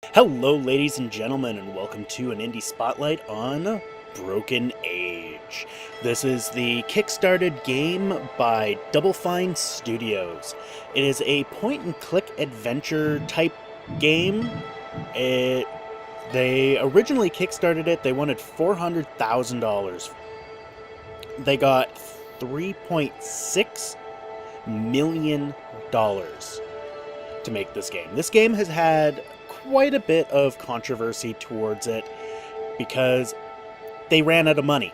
Hello, ladies and gentlemen, and welcome to an Indie Spotlight on Broken Age. This is the kickstarted game by DoubleFine Studios. It is a point-and-click adventure type game. They originally kickstarted it. They wanted $400,000. They got $3.6 million to make this game. This game has had quite a bit of controversy towards it because they ran out of money.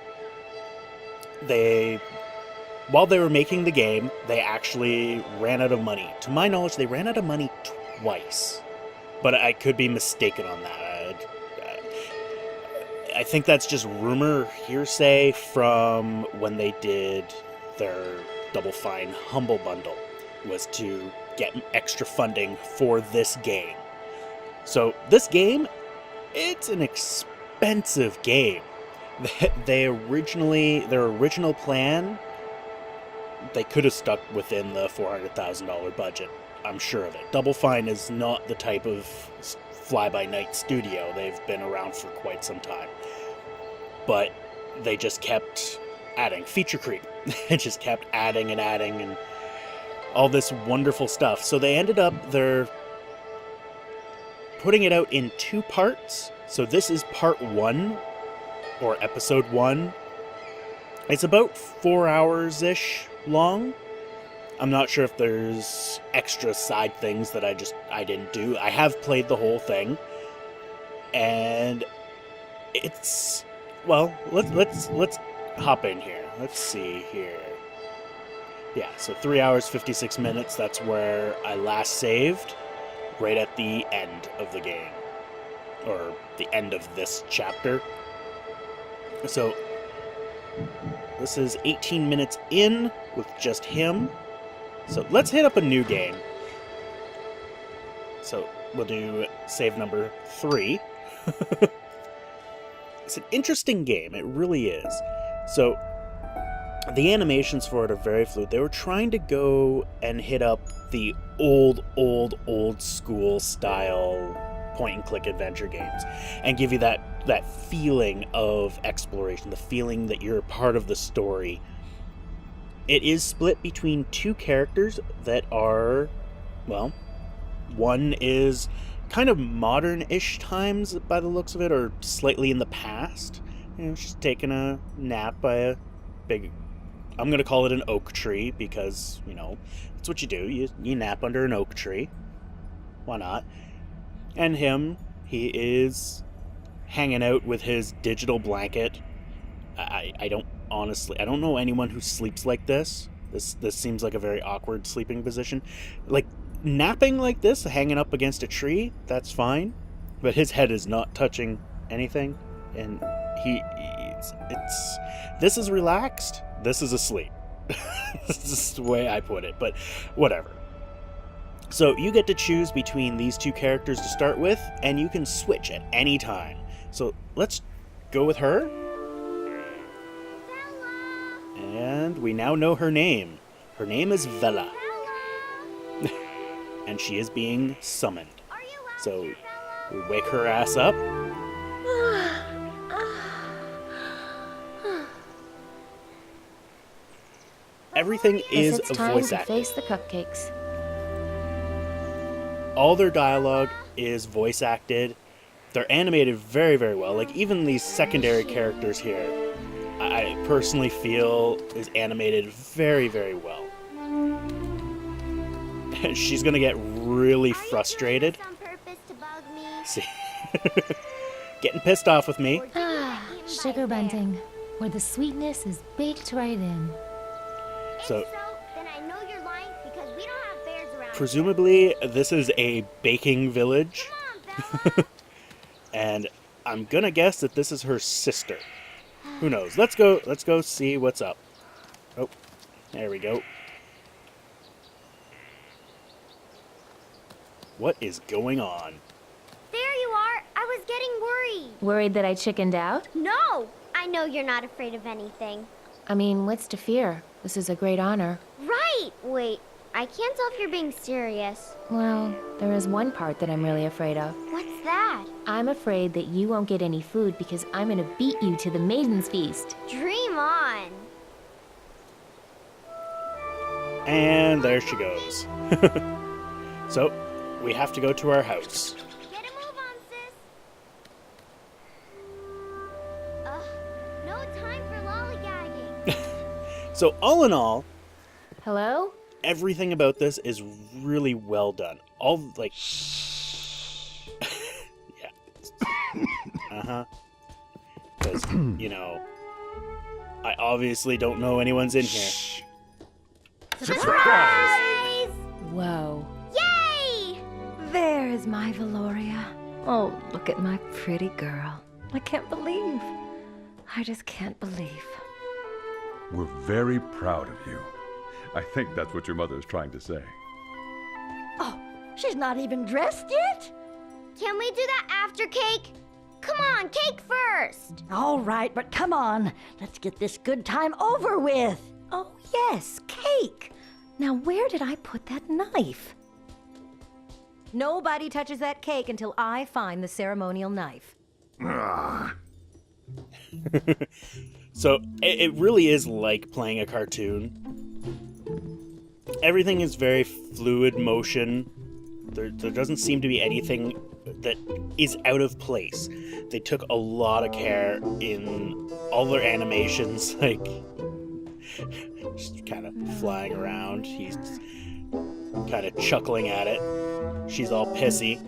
While they were making the game, they actually ran out of money. To my knowledge, they ran out of money twice, but I could be mistaken on that. I think that's just rumor hearsay from when they did their Double Fine Humble Bundle, was to get extra funding for this game. So this game, it's an expensive game. Their original plan, they could have stuck within the $400,000 budget. I'm sure of it. Double Fine is not the type of fly-by-night studio. They've been around for quite some time. But they just kept adding feature creep. It just kept adding and all this wonderful stuff. So they ended up, they're putting it out in two parts. So this is part 1, or episode 1. It's about 4 hours-ish long. I'm not sure if there's extra side things that I didn't do. I have played the whole thing, and it's, well, let's hop in here. Let's see here. Yeah, so 3 hours 56 minutes. That's where I last saved, right at the end of the game, or the end of this chapter. So this is 18 minutes in with just him. So let's hit up a new game. So we'll do save number 3. It's an interesting game, it really is. So the animations for it are very fluid. They were trying to go and hit up the old school style point-and-click adventure games and give you that feeling of exploration, the feeling that you're a part of the story. It is split between two characters that are, well, one is kind of modern-ish times by the looks of it, or slightly in the past. You know, she's taking a nap by a big, I'm going to call it an oak tree, because, you know, that's what you do. You nap under an oak tree. Why not? And him, he is hanging out with his digital blanket. I don't know anyone who sleeps like this. This seems like a very awkward sleeping position. Like, napping like this, hanging up against a tree, that's fine. But his head is not touching anything. And this is relaxed, this is asleep. This is the way I put it, but whatever. So you get to choose between these two characters to start with, and you can switch at any time. So let's go with her. And we now know her name. Her name is Vela. And she is being summoned. So we wake her ass up. Everything is it's a time voice to acting. face the cupcakes. All their dialogue is voice acted. They're animated very, very well. Like, even these secondary characters here, I personally feel is animated very, very well. She's gonna get really frustrated. See, getting pissed off with me. Sugar bunting, where the sweetness is baked right in. So, then I know you're lying because we don't have bears around. presumably, this is a baking village. And I'm gonna guess that this is her sister. Who knows? Let's go see what's up. Oh, there we go. What is going on? There you are. I was getting worried. Worried that I chickened out? No, I know you're not afraid of anything. I mean, what's to fear? This is a great honor. Right. Wait, I can't tell if you're being serious. Well, there is one part that I'm really afraid of. What's that? I'm afraid that you won't get any food because I'm gonna beat you to the Maiden's Feast. Dream on. And there she goes. So, we have to go to our house. Get a move on, sis. No time for lollygagging. So, all in all, Hello? everything about this is really well done. All, like... yeah. Uh-huh. Because, you know, I obviously don't know anyone's in here. Surprise! Whoa. Yay! There is my Valoria. Oh, look at my pretty girl. I can't believe. I just can't believe. We're very proud of you. I think that's what your mother is trying to say. Oh, she's not even dressed yet? Can we do that after cake? Come on, cake first. All right, but come on. Let's get this good time over with. Oh, yes, cake. Now, where did I put that knife? Nobody touches that cake until I find the ceremonial knife. So, it really is like playing a cartoon. Everything is very fluid motion. There doesn't seem to be anything that is out of place. They took a lot of care in all their animations, like just kind of flying around. He's kind of chuckling at it. She's all pissy.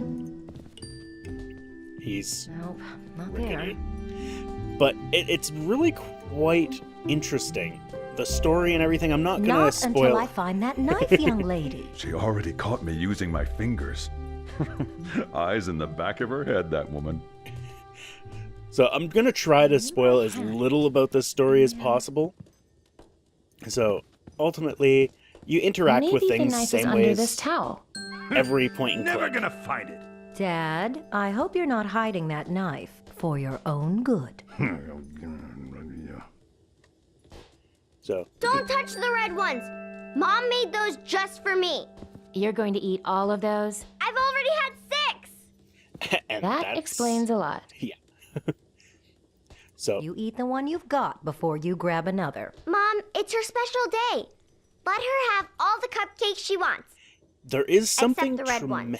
He's Nope, not looking there. at- But it's really quite interesting. The story and everything. I'm not gonna Not spoil. until I find that knife, young lady. She already caught me using my fingers. Eyes in the back of her head, that woman. So I'm gonna try to spoil as little about this story as possible. So ultimately, you interact Maybe with the things knife is same under ways this towel. every point and Never click. gonna find it. Dad, I hope you're not hiding that knife for your own good. So Don't touch the red ones. Mom made those just for me. You're going to eat all of those? I've already had 6. and That that's- explains a lot. Yeah. So You eat the one you've got before you grab another. Mom, it's her special day. Let her have all the cupcakes she wants. there is something the red ones.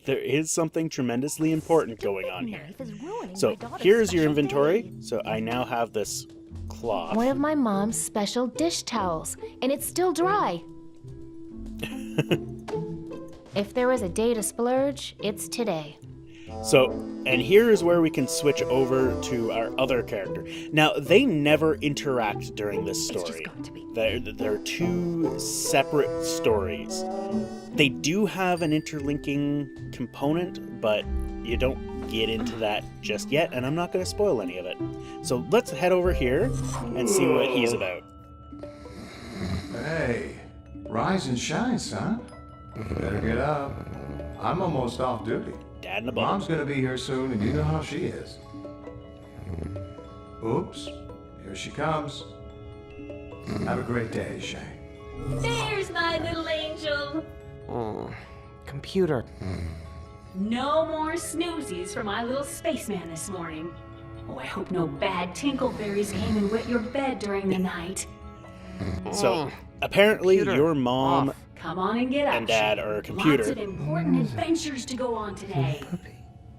there is something tremendously important going on here. Knife is ruining So my daughter's here's your special inventory. day. So I now have this cloth. One of my mom's special dish towels, and it's still dry. If there was a day to splurge, it's today. So, and here is where we can switch over to our other character. Now, they never interact during this It's just story. got to be. They're two separate stories. They do have an interlinking component, but you don't get into that just yet, and I'm not going to spoil any of it. So let's head over here and see what he's about. Hey, rise and shine, son. Better get up. I'm almost off duty. Dad in a Mom's bottle. gonna be here soon, and you know how she is. Oops, here she comes. Have a great day, Shane. There's my little angel. Computer. No more snoozies for my little spaceman this morning. Oh, I hope no bad tinkleberries came and wet your bed during the night. So, apparently Computer, your mom off. Come on and get up. and dad are a Lots computer. of important adventures to go on today.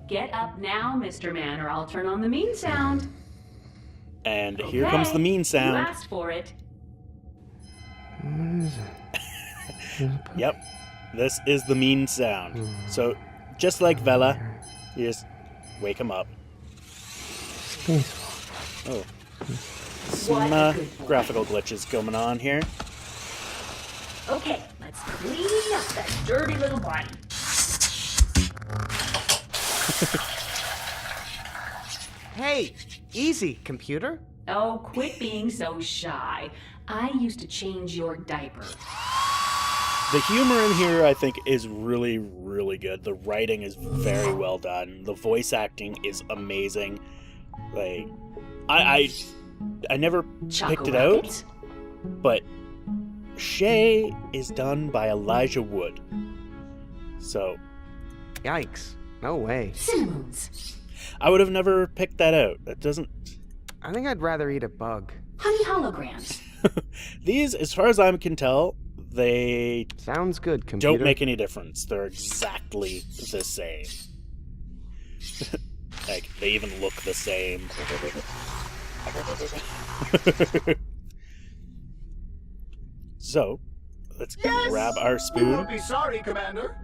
Get up now, Mr. Man, or I'll turn on the mean sound. And here comes the mean You sound. asked for it. Yep, this is the mean sound. So, just like Vela, you just wake him up. Oh, some graphical glitches going on here. Okay, let's clean up that dirty little body. Hey, easy, computer. Oh, quit being so shy. I used to change your diaper. The humor in here, I think, is really, really good. The writing is very well done. The voice acting is amazing. Like, I never picked it out, Chocolate? but Shay is done by Elijah Wood. So, Yikes. No way. Cinnamons. I would have never picked that out. That doesn't... I think I'd rather eat a bug. Honey holograms. These, as far as I can tell, they Sounds good, computer. don't make any difference. They're exactly the same. Like, they even look the same. So, let's grab our You spoon. won't be sorry, Commander.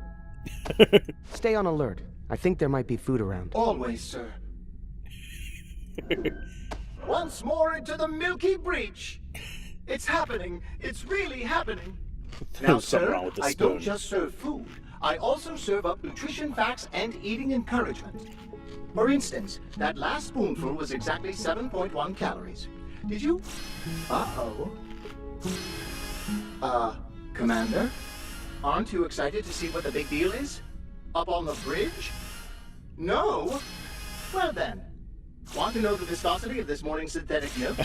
Stay on alert. I think there might be food around. Always, sir. Once more into the Milky Breach. It's happening. It's really happening. Now, There's something sir, wrong with the I spoon. don't just serve food. I also serve up nutrition facts and eating encouragement. For instance, that last spoonful was exactly 7.1 calories. Did you? Uh-oh. Commander? Aren't you excited to see what the big deal is? Up on the bridge? No? Well then. Want to know the viscosity of this morning's synthetic milk?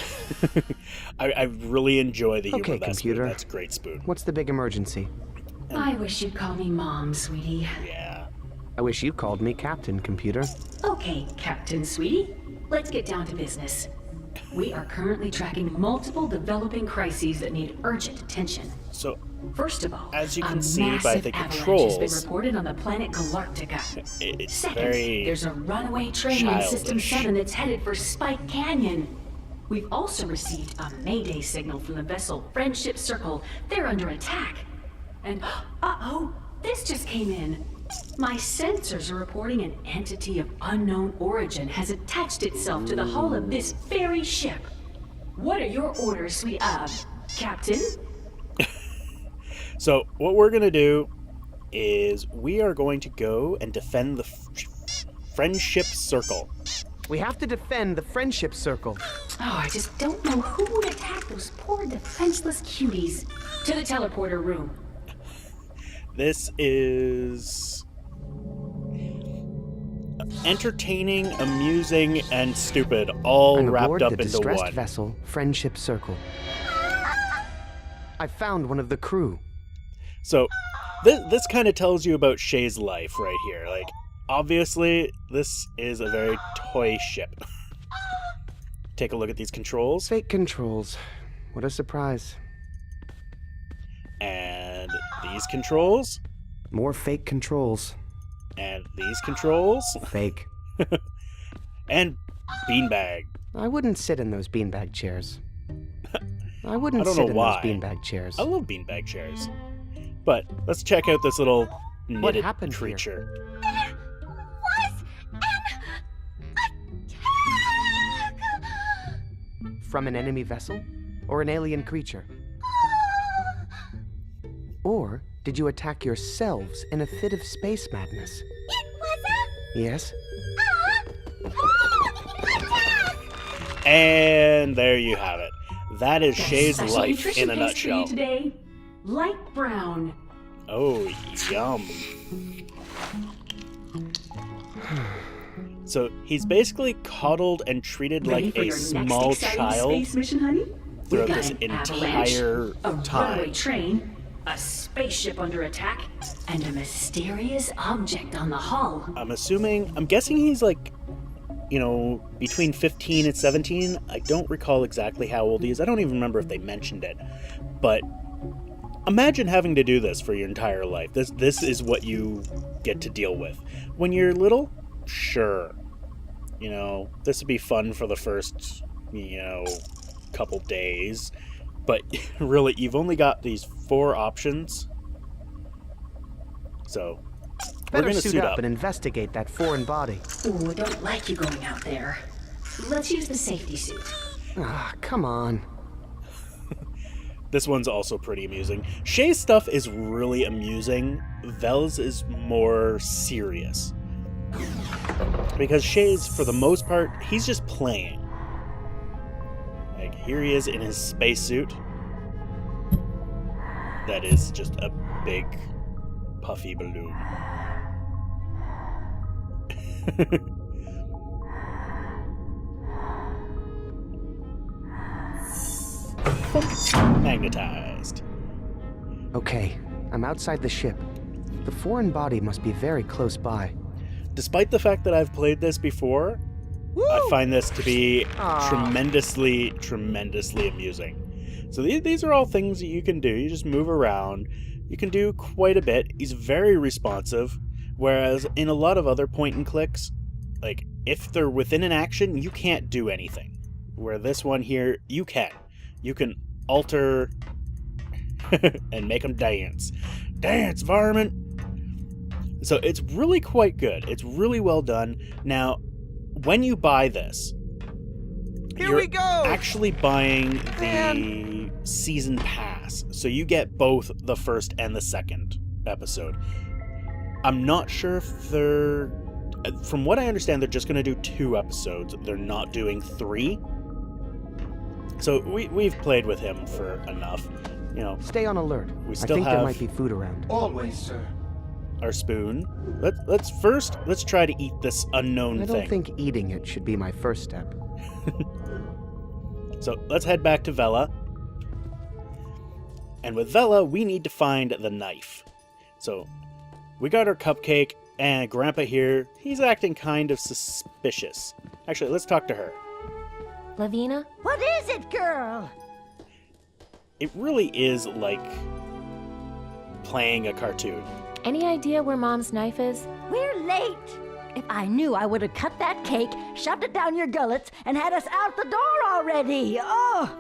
I really enjoy the humor Okay, of that computer. spoon. That's a great spoon. What's the big emergency? I wish you'd call me Mom, sweetie. Yeah. I wish you called me Captain, computer. Okay, Captain Sweetie. Let's get down to business. We are currently tracking multiple developing crises that need urgent attention. So, First of all, as you a can see by massive the avalanche controls, has been reported on the planet Galactica. it's Second, very there's a runaway train in System childish. 7 that's headed for Spike Canyon. We've also received a Mayday signal from the vessel Friendship Circle. They're under attack. And, uh-oh, this just came in. My sensors are reporting an entity of unknown origin has attached itself to the hull of this very ship. What are your orders, sweet, Captain? So, what we're going to do is we are going to go and defend the Friendship Circle. We have to defend the Friendship Circle. Oh, I just don't know who would attack those poor defenseless cuties. To the teleporter room. This is entertaining, amusing, and stupid, all I'm wrapped aboard up the into distressed one. vessel, Friendship Circle. I found one of the crew. So, this kind of tells you about Shay's life right here. Like, obviously, this is a very toy ship. Take a look at these controls. Fake controls. What a surprise. And these controls. More fake controls. And these controls. Fake. And beanbag. I wouldn't sit in those beanbag chairs. I wouldn't I don't sit know in why. those beanbag chairs. I love beanbag chairs. But let's check out this little knitted happened here? creature. Was an attack! From an enemy vessel? Or an alien creature? Or did you attack yourselves in a fit of space madness? It was Yes? attack! And there you have it. That is Shay's Special life nutrition in a paste for you nutshell. today. Light brown. Oh, yum. So he's basically coddled and treated Ready like for a your small next exciting child space mission, honey? throughout We've got this an entire avalanche, a time. runaway train, a spaceship under attack, and a mysterious object on the hull. I'm guessing he's like, you know, between 15 and 17. I don't recall exactly how old he is. I don't even remember if they mentioned it. But imagine having to do this for your entire life. This is what you get to deal with. When you're little, sure. You know, this would be fun for the first, you know, couple days. But really, you've only got these 4 options. So, we're Better going to suit suit up up. and investigate that foreign body. Ooh, I don't like you going out there. Let's use the safety suit. Ah, come on. This one's also pretty amusing. Shay's stuff is really amusing. Vel's is more serious. Because Shay's, for the most part, he's just playing. Like, here he is in his spacesuit. That is just a big, puffy balloon. Magnetized. Okay, I'm outside the ship. The foreign body must be very close by. Despite the fact that I've played this before, I find this to be tremendously, tremendously amusing. So these are all things that you can do. You just move around. You can do quite a bit. He's very responsive, whereas in a lot of other point and clicks, like if they're within an action, you can't do anything. Where this one here, you can. You can alter and make them dance. Dance, varmint! So it's really quite good. It's really well done. Now, when you buy this, you're actually buying the season pass. So you get both the first and the second episode. I'm not sure if they're... From what I understand, they're just going to do 2 episodes. They're not doing 3. So we've played with him for enough. You know, stay on alert. We still I think have there might be food around. Always, sir. Our spoon. Let's try to eat this unknown thing. I don't think eating it should be my first step. So let's head back to Vela. And with Vela, we need to find the knife. So we got our cupcake, and Grandpa here, he's acting kind of suspicious. Actually, let's talk to her. Lavina? What is it, girl? It really is like playing a cartoon. Any idea where Mom's knife is? We're late. If I knew, I would have cut that cake, shoved it down your gullets, and had us out the door already. Oh!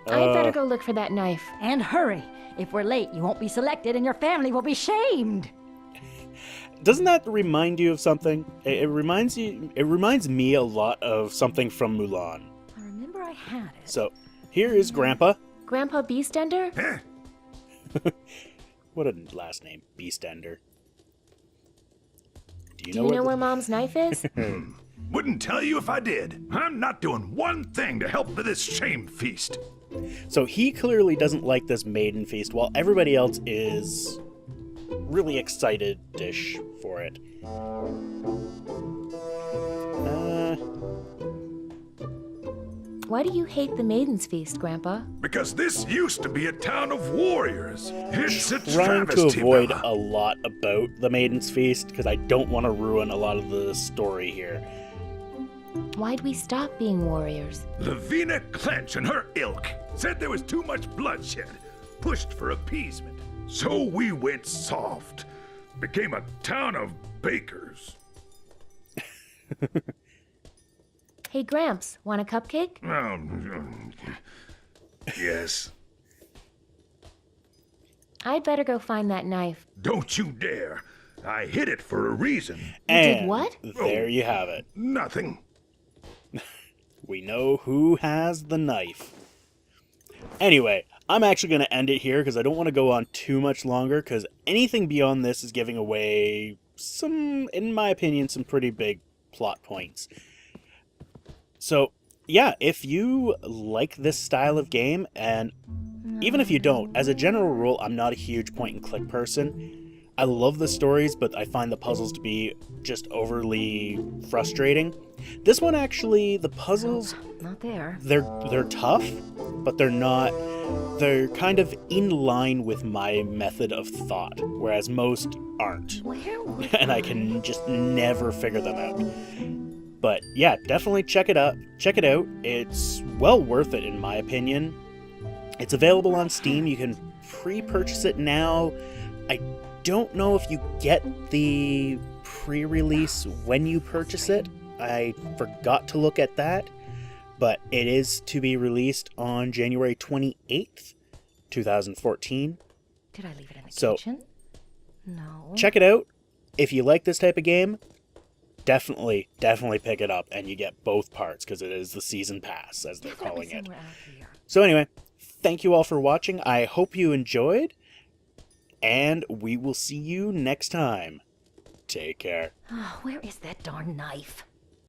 I'd better go look for that knife. And hurry. If we're late, you won't be selected and your family will be shamed. Doesn't that remind you of something? It reminds me a lot of something from Mulan. I remember I had it. So, here is Grandpa. Grandpa Beastender? What a last name, Beastender. Do you Do you know where Mom's knife is? Wouldn't tell you if I did. I'm not doing one thing to help with this shame feast. So he clearly doesn't like this maiden feast, while everybody else is really excited-ish for it. Why do you hate the Maiden's Feast, Grandpa? Because this used to be a town of warriors. It's a Trying to travesty, avoid Bella. a lot about the Maiden's Feast, because I don't want to ruin a lot of the story here. Why'd we stop being warriors? Lavina Clench and her ilk said there was too much bloodshed, pushed for appeasement. So we went soft. Became a town of bakers. Hey, Gramps, want a cupcake? Yes. I'd better go find that knife. Don't you dare. I hid it for a reason. And did what? There you have it. Nothing. We know who has the knife. Anyway, I'm actually going to end it here because I don't want to go on too much longer, because anything beyond this is giving away some, in my opinion, some pretty big plot points. So, yeah, if you like this style of game, and even if you don't, as a general rule, I'm not a huge point-and-click person. I love the stories, but I find the puzzles to be just overly frustrating. This one actually, the puzzles, Not there. they're tough, but they're kind of in line with my method of thought, whereas most aren't. Where would And I can just never figure them out. But yeah, definitely check it out. It's well worth it in my opinion. It's available on Steam. You can pre-purchase it now. I don't know if you get the pre-release when you purchase it. I forgot to look at that, but it is to be released on January 28th, 2014. Did I leave it in the So, kitchen? No. check it out. If you like this type of game, definitely pick it up, and you get both parts because it is the season pass, as they're calling it. Somewhere out here. So anyway, thank you all for watching. I hope you enjoyed, and we will see you next time. Take care. Oh, where is that darn knife?